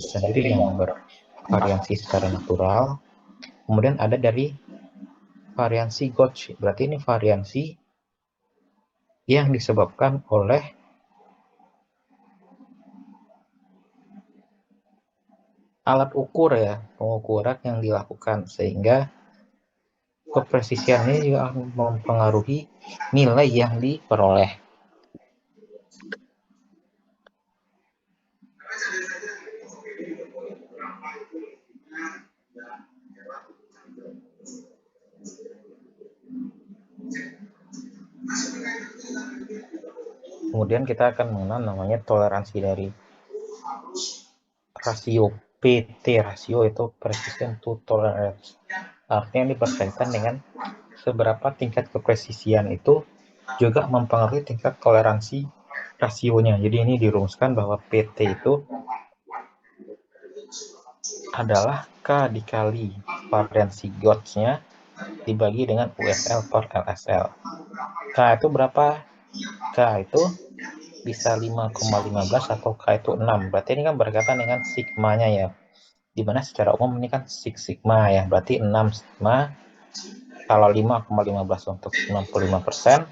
sendiri yang bervariansi secara natural. Kemudian ada dari variansi Gauge, berarti ini variansi yang disebabkan oleh alat ukur ya, pengukuran yang dilakukan, sehingga kepresisian ini juga akan mempengaruhi nilai yang diperoleh. Kemudian kita akan mengenal namanya toleransi dari rasio PT. Rasio itu precision to tolerance. Artinya ini berkaitan dengan seberapa tingkat kepresisian itu juga mempengaruhi tingkat toleransi rasionya. Jadi ini dirumuskan bahwa PT itu adalah K dikali variansi Gauge-nya dibagi dengan USL per LSL. K itu berapa? K itu bisa 5,15 atau K itu 6. Berarti ini kan berkaitan dengan sigmanya ya. Dimana secara umum ini kan sigma ya. Berarti 6 sigma. Kalau 5,15 untuk 95%.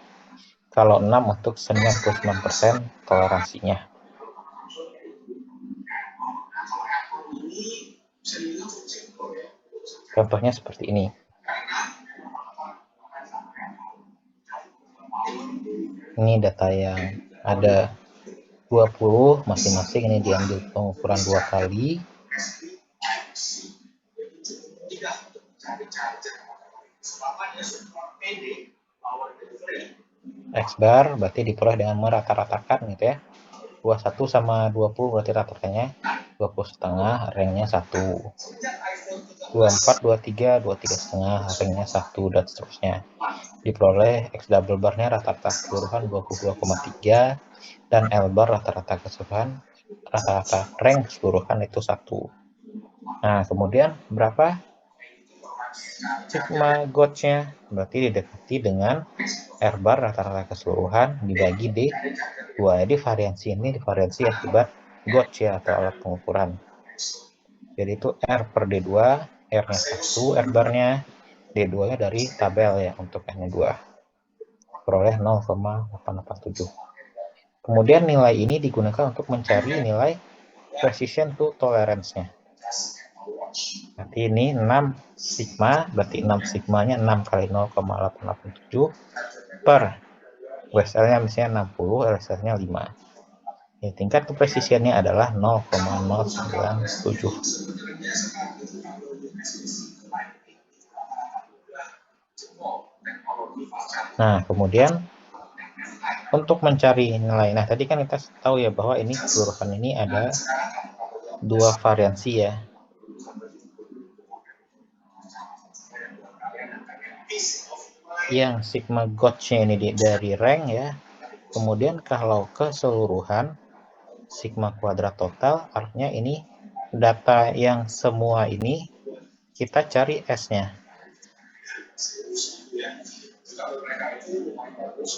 Kalau 6 untuk 99% toleransinya. Contohnya seperti ini. Ini data yang ada 20 masing-masing, ini diambil pengukuran 2 kali. X bar berarti diperoleh dengan merata-ratakan gitu ya. 21 sama 20 berarti rata-ratanya 20 setengah, ranknya 1. 24, 23, 23 setengah, ranknya 1, dan seterusnya. Diperoleh X double barnya rata-rata keseluruhan 22,3 dan L bar rata-rata keseluruhan, rata-rata rank keseluruhan itu 1. Nah, kemudian berapa sigma Gauge-nya? Berarti didekati dengan R bar rata-rata keseluruhan dibagi D2. Jadi variansi ini variansi akibat Gauge ya, atau alat pengukuran. Jadi itu R per D2, R-nya 1, R barnya, D2-nya dari tabel ya, untuk N-nya 2. Peroleh 0,887. Kemudian nilai ini digunakan untuk mencari nilai precision to tolerance-nya. Berarti ini 6 sigma, berarti 6 sigmanya 6 kali 0,887 per WSL-nya misalnya 60, LSL-nya 5. Ya, tingkat kepresisiannya adalah 0,097. Nah, kemudian untuk mencari nilai, nah tadi kan kita tahu ya bahwa ini keseluruhan ini ada 2 variansi ya. Yang sigma Gauge-nya ini dari rank ya. Kemudian kalau keseluruhan sigma kuadrat total, artinya ini data yang semua ini kita cari S-nya.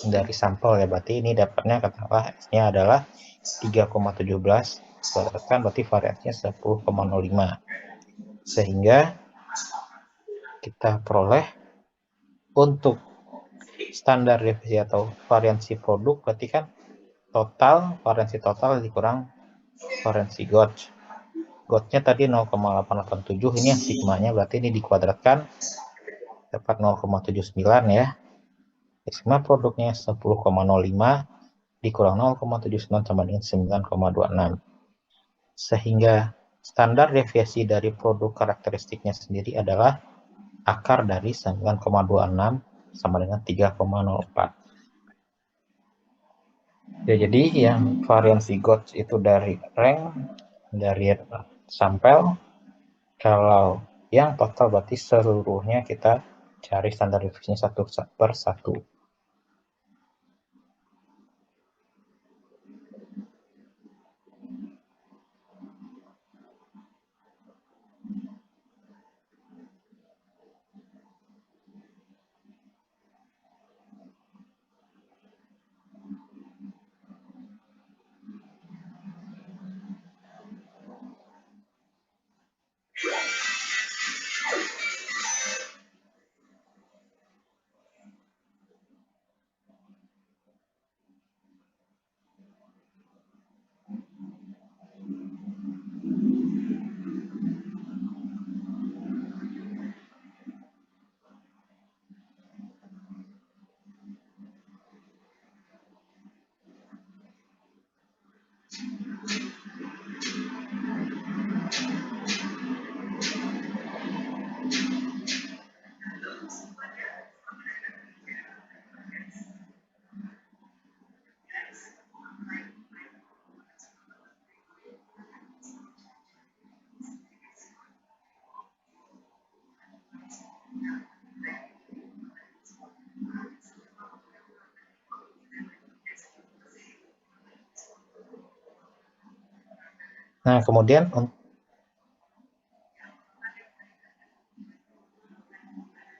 Dari sampel ya, berarti ini dapatnya katakanlah S-nya adalah 3,17, kan berarti variansinya 10,05. Sehingga kita peroleh untuk standar deviasi atau variansi produk, berarti kan total, variansi total dikurang variansi Gauge. Gauge-nya tadi 0,887, ini yang sigmanya, berarti ini dikuadratkan dapat 0,79 ya. Sigma produknya 10,05 dikurang 0,79 sama dengan 9,26. Sehingga standar deviasi dari produk karakteristiknya sendiri adalah akar dari 9,26 sama dengan 3,04. Ya, jadi yang variansi Gauge itu dari rank, dari sampel. Kalau yang total berarti seluruhnya kita cari standar deviasinya 1/1. Nah, kemudian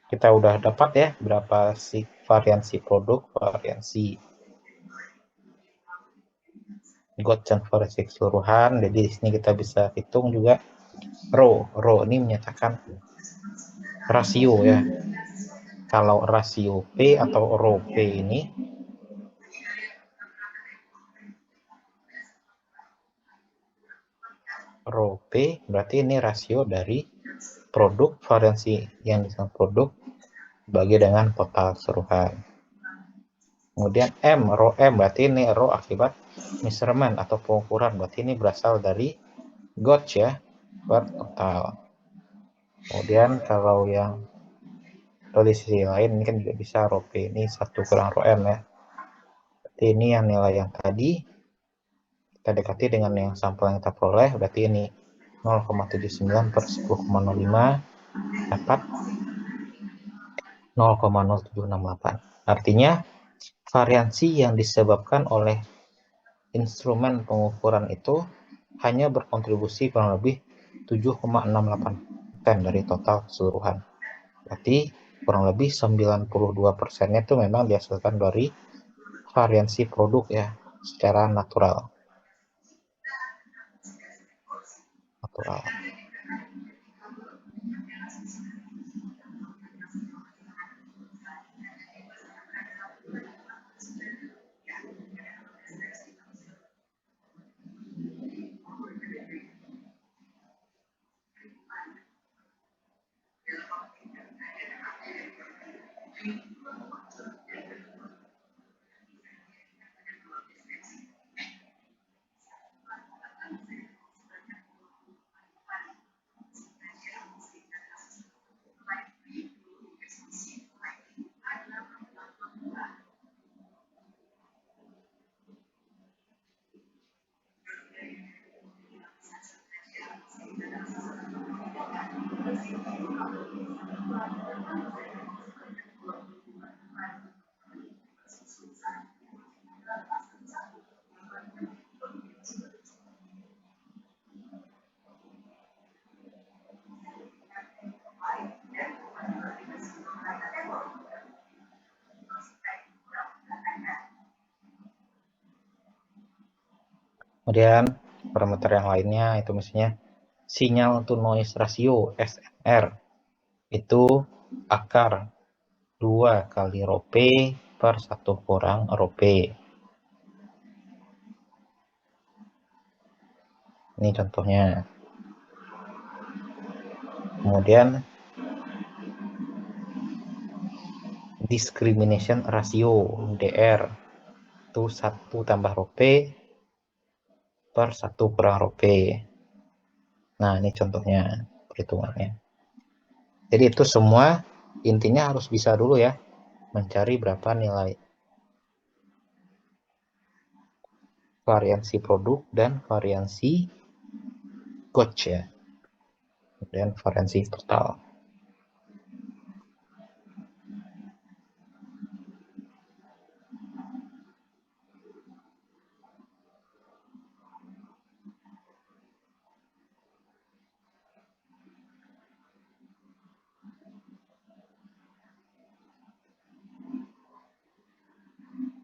kita udah dapat ya berapa sih variansi produk, variansi Gaussian variansi keseluruhan. Jadi di sini kita bisa hitung juga rho ini menyatakan rasio ya. Kalau rasio P atau rho P ini rho P berarti ini rasio dari produk variansi yang disebut produk bagi dengan total keseluruhan. Kemudian rho M berarti ini rho akibat measurement atau pengukuran, berarti ini berasal dari Gauge ya per total. Kemudian kalau yang dari sisi lain ini kan juga bisa rho P ini 1 kurang rho M ya. Berarti ini yang nilai yang tadi kita dekati dengan yang sampel yang kita peroleh, berarti ini 0,79 per 10,05 dapat 0,0768. Artinya variansi yang disebabkan oleh instrumen pengukuran itu hanya berkontribusi kurang lebih 7,68% dari total keseluruhan. Berarti kurang lebih 92%-nya itu memang dihasilkan dari variansi produk ya, secara natural. Kemudian parameter yang lainnya itu misalnya sinyal to noise ratio SNR itu akar 2 kali rho P per 1 kurang rho P. Ini contohnya. Kemudian discrimination ratio DR itu 1 tambah rho P per 1 kurang rho P. Nah, ini contohnya perhitungannya. Jadi itu semua intinya harus bisa dulu ya mencari berapa nilai variansi produk dan variansi Gauge ya. Kemudian variansi total.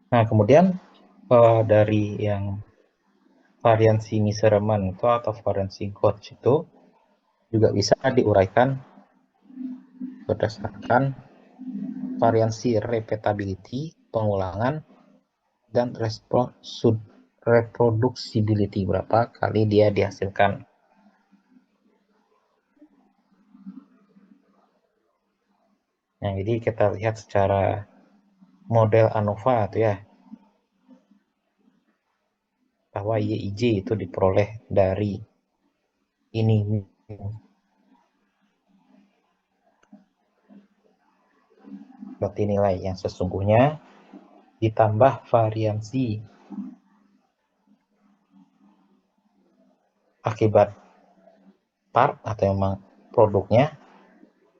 Nah, kemudian dari yang variansi measurement itu atau variansi Gauge itu juga bisa diuraikan berdasarkan variansi repeatability, pengulangan, dan reproducibility, berapa kali dia dihasilkan. Nah, jadi kita lihat secara model ANOVA itu ya, bahwa YIJ itu diperoleh dari ini. Berarti nilai yang sesungguhnya ditambah variansi akibat part atau memang produknya,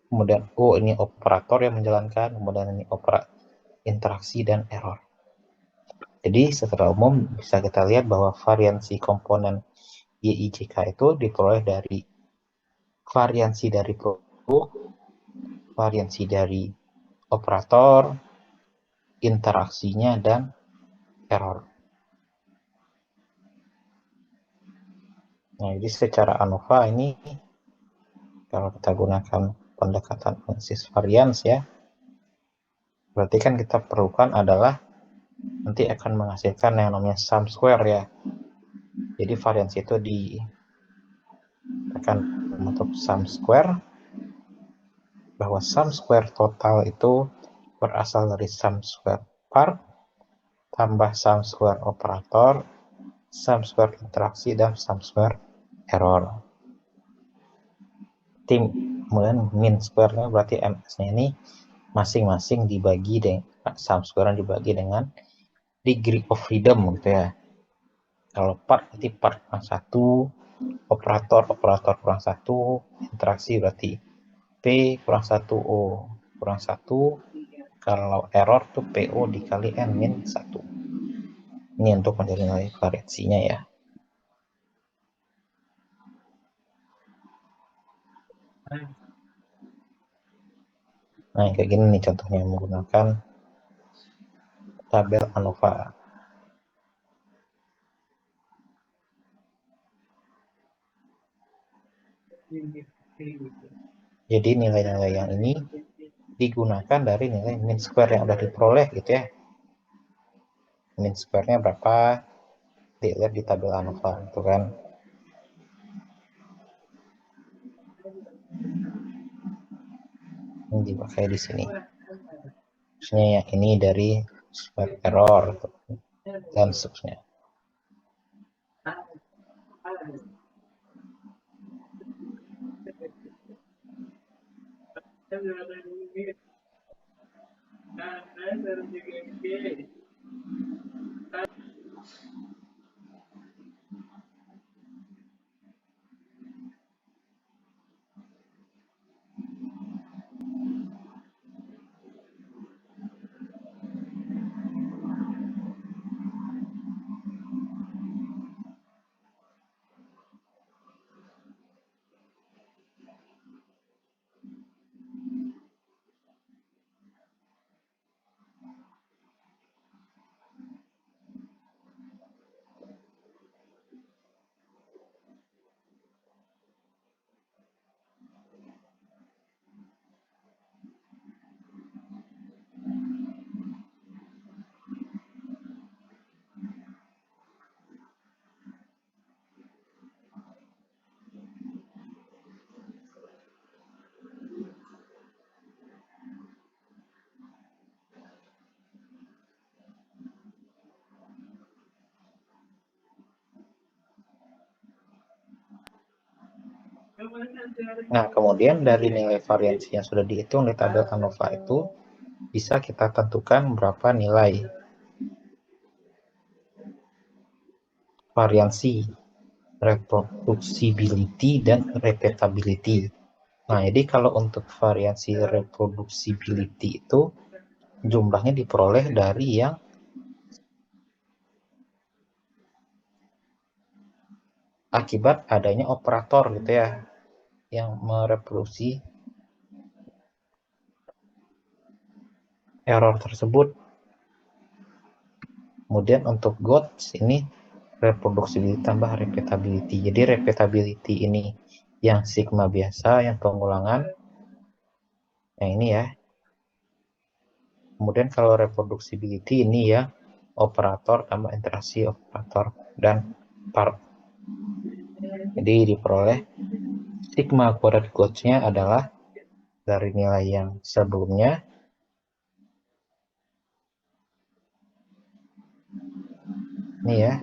kemudian ini operator yang menjalankan, kemudian ini interaksi dan error. Jadi secara umum bisa kita lihat bahwa variansi komponen YIJK itu diperoleh dari variansi dari produk, variansi dari operator, interaksinya, dan error. Nah, jadi secara ANOVA ini kalau kita gunakan pendekatan analisis varians ya, berarti kan kita perlukan adalah nanti akan menghasilkan yang namanya sum square ya. Jadi variansi itu akan membentuk sum square, bahwa sum square total itu berasal dari sum square part tambah sum square operator, sum square interaksi, dan sum square error. Kemudian mean square-nya berarti ms-nya ini masing-masing dibagi dengan sum square dibagi dengan degree of freedom gitu ya. Kalau part berarti part kurang 1, operator kurang 1, interaksi berarti P kurang 1 O kurang 1. Kalau error tuh PO dikali N min 1. Ini untuk mencari nilai variasinya ya. Nah, kayak gini nih contohnya menggunakan tabel ANOVA. Jadi nilai-nilai yang ini digunakan dari nilai mean square yang udah diperoleh gitu ya. Mean square-nya berapa? Dilihat di tabel ANOVA itu kan. Ini dipakai di sini. Misalnya yang ini dari square error dan seterusnya. Nah, kemudian dari nilai variansi yang sudah dihitung di tabel ANOVA itu bisa kita tentukan berapa nilai variansi, reproducibility, dan repeatability. Nah, jadi kalau untuk variansi reproducibility itu jumlahnya diperoleh dari yang akibat adanya operator gitu ya, yang mereproduksi error tersebut. Kemudian untuk GOTS ini reproducibility tambah repeatability. Jadi repeatability ini yang sigma biasa, yang pengulangan, yang ini ya. Kemudian kalau reproducibility ini ya operator tambah interaksi operator dan part. Jadi diperoleh sigma kuadrat GOTS-nya adalah dari nilai yang sebelumnya ini ya,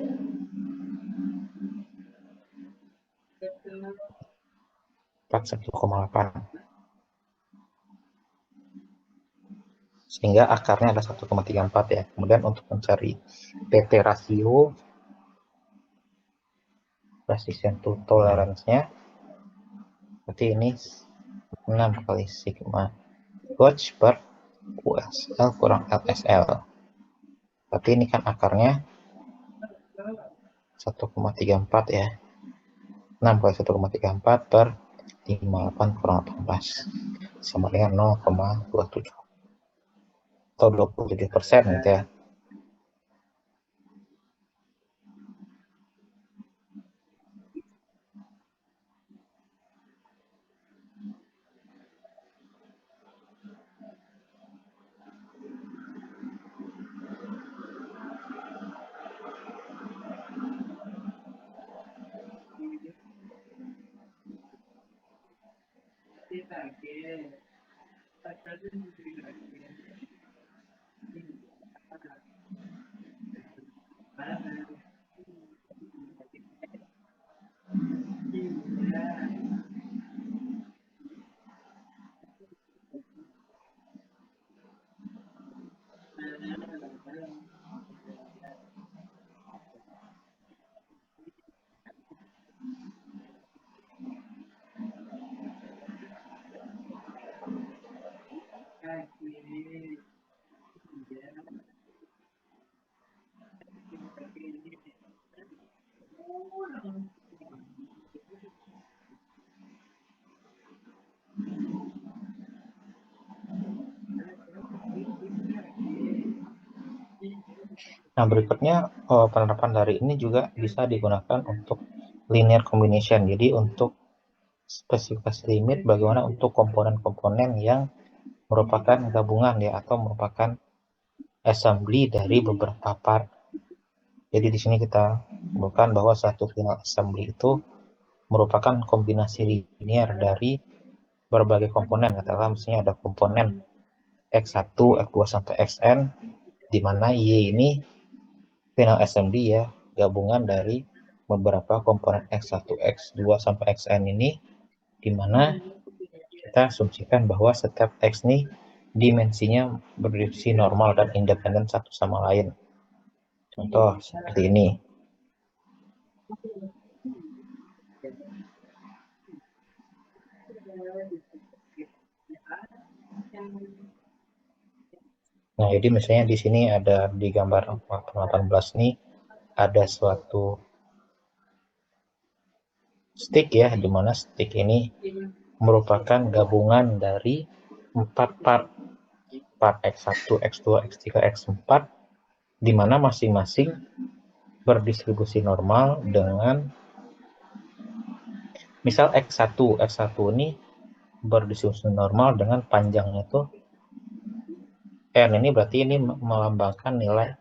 41,8, sehingga akarnya ada 1,34 ya. Kemudian untuk mencari PT rasio resistance to tolerance-nya, berarti ini 6 kali sigma GOTS per USL kurang LSL. Tapi ini kan akarnya 1,34 ya. 61,34 per 58 kurang 18 sama dengan 0,27 atau 27% gitu ya. Nah, berikutnya penerapan dari ini juga bisa digunakan untuk linear combination. Jadi untuk spesifikasi limit bagaimana untuk komponen-komponen yang merupakan gabungan ya atau merupakan assembly dari beberapa part. Jadi di sini kita bukan bahwa satu final assembly itu merupakan kombinasi linear dari berbagai komponen. Katakanlah misalnya ada komponen X1, X2 sampai Xn, di mana Y ini final assembly ya, gabungan dari beberapa komponen X1, X2 sampai Xn ini, di mana kita asumsikan bahwa setiap X ini dimensinya berdimensi normal dan independen satu sama lain. Contoh seperti ini. Nah, jadi misalnya di sini ada di gambar 18 ini ada suatu stick ya, di mana stick ini merupakan gabungan dari 4 part X1, X2, X3, X4, di mana masing-masing berdistribusi normal dengan misal X1 ini berdistribusi normal dengan panjangnya itu N, ini berarti ini melambangkan nilai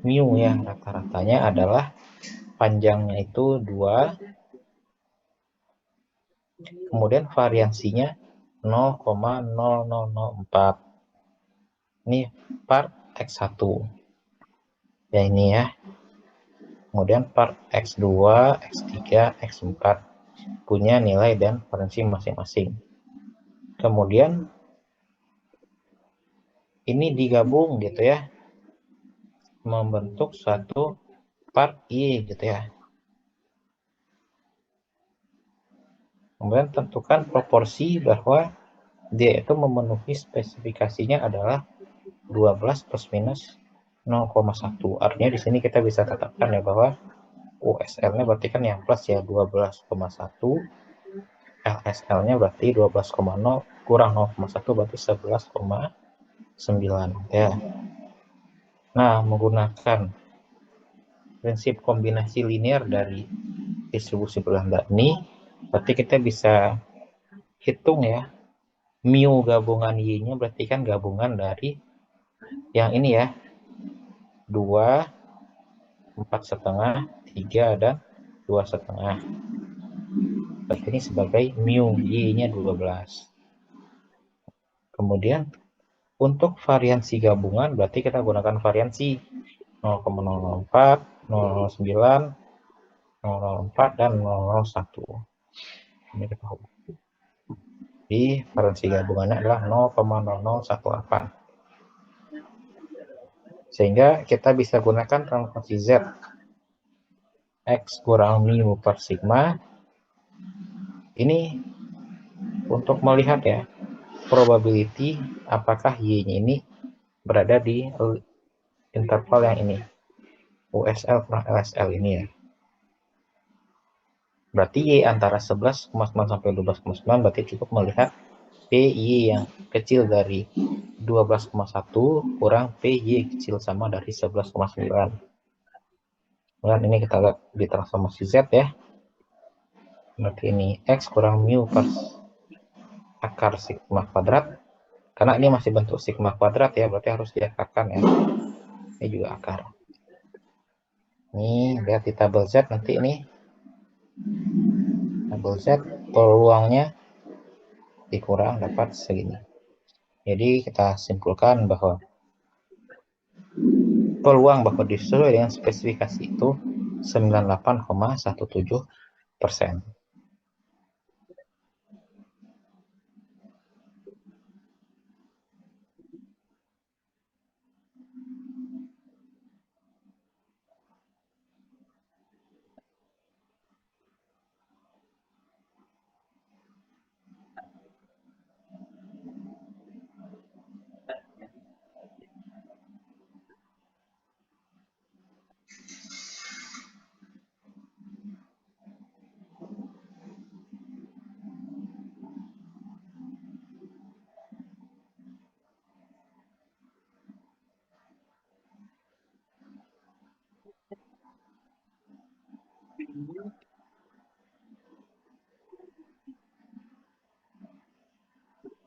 mu ya, rata-ratanya adalah panjangnya itu 2, kemudian variansinya 0,0004. Ini part X1 ya, ini ya. Kemudian part X2, X3, X4 punya nilai dan variansi masing-masing. Kemudian ini digabung gitu ya, membentuk suatu part Y gitu ya. Kemudian tentukan proporsi bahwa dia itu memenuhi spesifikasinya adalah 12 plus minus 0,1. Artinya di sini kita bisa tetapkan ya bahwa USL-nya berarti kan yang plus ya 12,1, LSL-nya berarti 12,0 kurang 0,1 berarti 11,9 ya. Nah, menggunakan prinsip kombinasi linear dari distribusi berlambda ini, berarti kita bisa hitung ya, mu gabungan Y-nya berarti kan gabungan dari yang ini ya, 2, 4,5, 3, dan 2,5. Berarti ini sebagai mu Y-nya 12. Kemudian untuk variansi gabungan berarti kita gunakan variansi 0,004, 009, 004, dan 001. Ini kita hubung. Jadi variansi gabungannya adalah 0,0018. Sehingga kita bisa gunakan transformasi Z. X kurang mu per sigma. Ini untuk melihat ya, probability apakah Y-nya ini berada di interval yang ini. USL kurang LSL ini ya. Berarti Y antara 11,9 sampai 12,9 berarti cukup melihat PY yang kecil dari 12,1 kurang PY kecil sama dari 11,9. Kemudian ini kita lihat di transformasi Z ya. Berarti ini X kurang mu per akar sigma kuadrat. Karena ini masih bentuk sigma kuadrat ya, berarti harus diakarkan ya. Ini juga akar. Ini lihat di tabel Z nanti ini. Tabel Z peluangnya dikurang dapat segini. Jadi kita simpulkan bahwa peluang bahwa sesuai dengan spesifikasi itu 98,17%.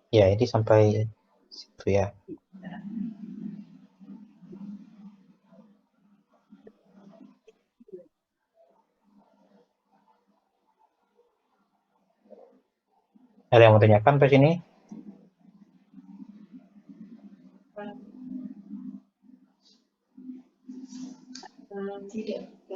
Ya, ini sampai situ ya. Ada yang mau tanyakan ke sini? Tidak.